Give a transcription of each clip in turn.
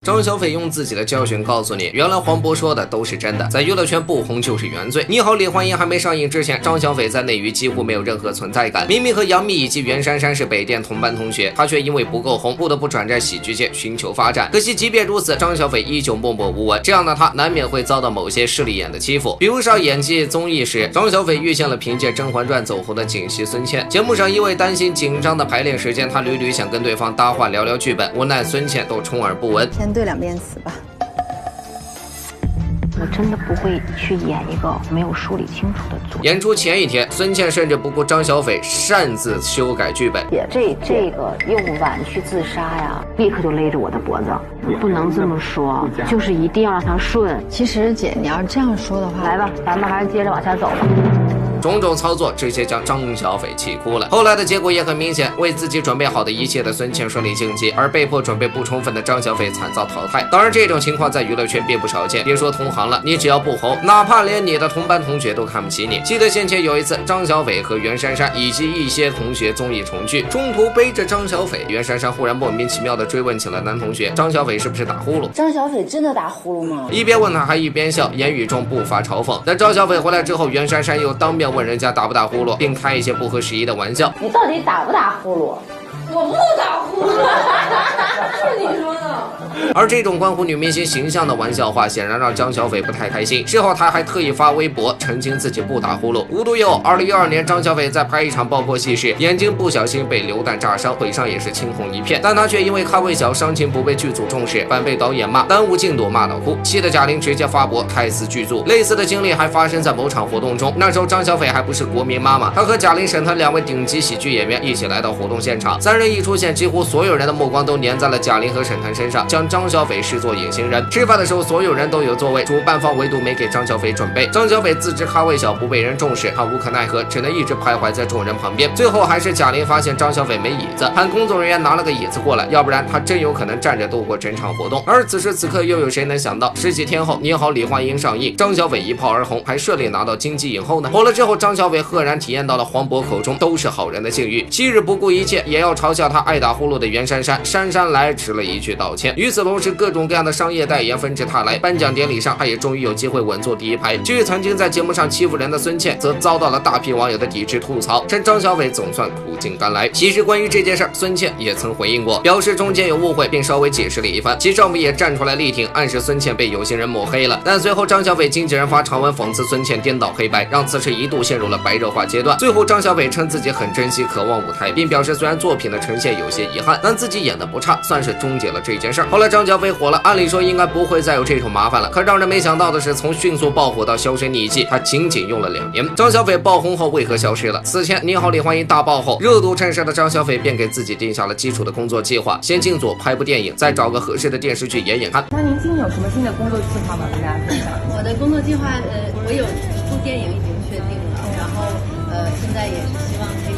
张小斐用自己的教训告诉你，原来黄渤说的都是真的，在娱乐圈不红就是原罪。你好，李焕英还没上映之前，张小斐在内娱几乎没有任何存在感。明明和杨幂以及袁姗姗是北电同班同学，她却因为不够红，不得不转战喜剧界寻求发展。可惜即便如此，张小斐依旧默默无闻，这样的她难免会遭到某些势利眼的欺负。比如上演技综艺时，张小斐遇见了凭借《甄嬛传》走红的锦溪孙茜。节目上因为担心紧张的排练时间，她屡屡想跟对方搭话聊聊剧本，无奈孙茜都充耳不闻。先对2遍词吧。我真的不会去演一个没有梳理清楚的组。演出前一天，孙茜甚至不顾张小斐擅自修改剧本。这个用碗去自杀呀，立刻就勒着我的脖子，不能这么说，就是一定要让它顺。其实姐，你要这样说的话，来吧，咱们还是接着往下走吧。种种操作直接将张小斐气哭了。后来的结果也很明显，为自己准备好的一切的孙茜顺利晋级，而被迫准备不充分的张小斐惨遭淘汰。当然，这种情况在娱乐圈并不少见，别说同行了，你只要不红，哪怕连你的同班同学都看不起你。记得先前有一次，张小斐和袁姗姗以及一些同学综艺重聚，中途背着张小斐，袁姗姗忽然莫名其妙的追问起了男同学张小斐是不是打呼噜。张小斐真的打呼噜吗？一边问他还一边笑，言语中不乏嘲讽。等张小斐回来之后，袁姗姗又当面问人家打不打呼噜，并开一些不合时宜的玩笑。你到底打不打呼噜？我不打呼噜，是你说的。而这种关乎女明星形象的玩笑话，显然让张小斐不太开心。事后他还特意发微博澄清自己不打呼噜。无独有偶，2012年张小斐在拍一场爆破戏时，眼睛不小心被流弹炸伤，腿上也是青红一片，但他却因为咖位小，伤情不被剧组重视，反被导演骂，耽误进度骂到哭，气得贾玲直接发博胎死剧组。类似的经历还发生在某场活动中，那时候张小斐还不是国民妈妈，她和贾玲、沈腾2位顶级喜剧演员一起来到活动现场，3人一出现，几乎所有人的目光都粘在了贾玲和沈腾身上，将张小斐视作隐形人。吃饭的时候，所有人都有座位，主办方唯独没给张小斐准备。张小斐自知咖位小，不被人重视，他无可奈何，只能一直徘徊在众人旁边。最后还是贾玲发现张小斐没椅子，喊工作人员拿了个椅子过来，要不然他真有可能站着度过整场活动。而此时此刻，又有谁能想到10几天后，《你好，李焕英》上映，张小斐一炮而红，还顺利拿到金鸡影后呢？火了之后，张小斐赫然体验到了黄渤口中都是好人的境遇，昔日不顾一切也要嘲笑他爱打呼噜的袁姗姗，姗姗来迟了一句道歉。与此同时，各种各样的商业代言纷至沓来，颁奖典礼上，他也终于有机会稳坐第一排。至于曾经在节目上欺负人的孙茜，则遭到了大批网友的抵制吐槽，称张小斐总算苦尽甘来。其实关于这件事，孙茜也曾回应过，表示中间有误会，并稍微解释了一番。其丈夫也站出来力挺，暗示孙茜被有心人抹黑了。但随后张小斐经纪人发长文讽刺孙茜颠倒黑白，让此事一度陷入了白热化阶段。最后张小斐称自己很珍惜渴望舞台，并表示虽然作品的呈现有些遗憾，但自己演得不差，算是终结了这件事儿。后来张小斐火了，按理说应该不会再有这种麻烦了，可让人没想到的是，从迅速爆火到销声匿迹，他仅仅用了2年。张小斐爆红后为何消失了？此前《你好，李焕英》大爆后，热度趁势的张小斐便给自己定下了基础的工作计划，先进组拍部电影，再找个合适的电视剧演演看。那您今年有什么新的工作计划吗？跟大家分享。我的工作计划，我有一部电影已经确定了，然后现在也是希望可以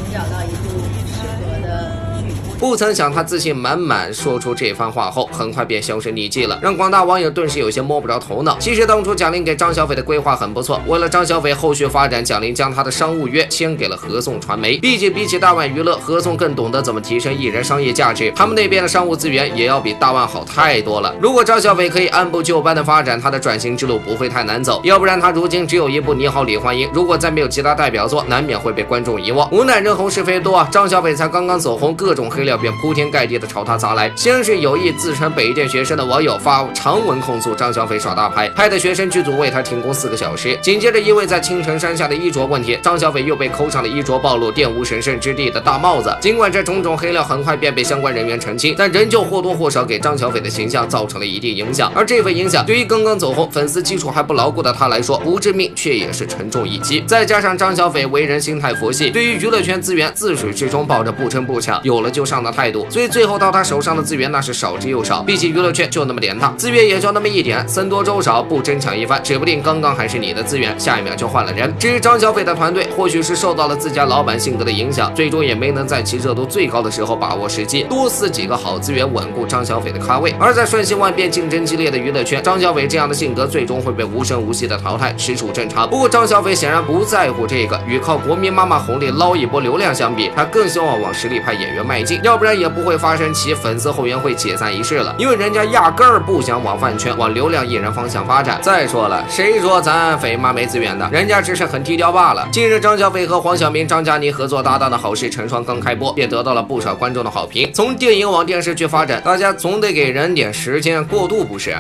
寻找到一部适合的剧。不曾想，他自信满满说出这番话后，很快便销声匿迹了，让广大网友顿时有些摸不着头脑。其实当初贾玲给张小斐的规划很不错，为了张小斐后续发展，贾玲将她的商务约签给了合颂传媒。毕竟比起大万娱乐，合颂更懂得怎么提升艺人商业价值，他们那边的商务资源也要比大万好太多了。如果张小斐可以按部就班的发展，她的转型之路不会太难走，要不然她如今只有一部《你好，李焕英》，如果再没有其他代表作，难免会被观众遗忘。无奈人红是非多啊，张小斐才刚刚走红，各种黑料便铺天盖地的朝他砸来。先是有意自称北电学生的网友发长文控诉张小斐耍大牌，害得学生剧组为他停工4个小时。紧接着因为在青城山下的衣着问题，张小斐又被扣上了衣着暴露、玷污神圣之地的大帽子。尽管这种种黑料很快便被相关人员澄清，但仍旧或多或少给张小斐的形象造成了一定影响。而这份影响对于刚刚走红、粉丝基础还不牢固的他来说，不致命却也是沉重一击。再加上张小斐为人心态佛系，对于娱乐圈资源自始至终抱着不争不抢、有了就上的态度，所以最后到他手上的资源那是少之又少。毕竟娱乐圈就那么点大，资源也就那么一点，僧多粥少，不争抢一番，指不定刚刚还是你的资源，下一秒就换了人。至于张小斐的团队，或许是受到了自家老板性格的影响，最终也没能在其热度最高的时候把握时机，多撕几个好资源，稳固张小斐的咖位。而在瞬息万变、竞争激烈的娱乐圈，张小斐这样的性格最终会被无声无息的淘汰，实属正常。不过张小斐显然不在乎这个，与靠国民妈妈红利捞一波流量相比，他更希望往实力派演员迈进。要不然也不会发生其粉丝后援会解散一事了，因为人家压根儿不想往饭圈、往流量艺人方向发展。再说了，谁说咱匪妈没资源的？人家只是很低调罢了。近日，张小斐和黄晓明、张嘉倪合作搭档的好事成双刚开播，便得到了不少观众的好评。从电影往电视剧发展，大家总得给人点时间过渡，不是？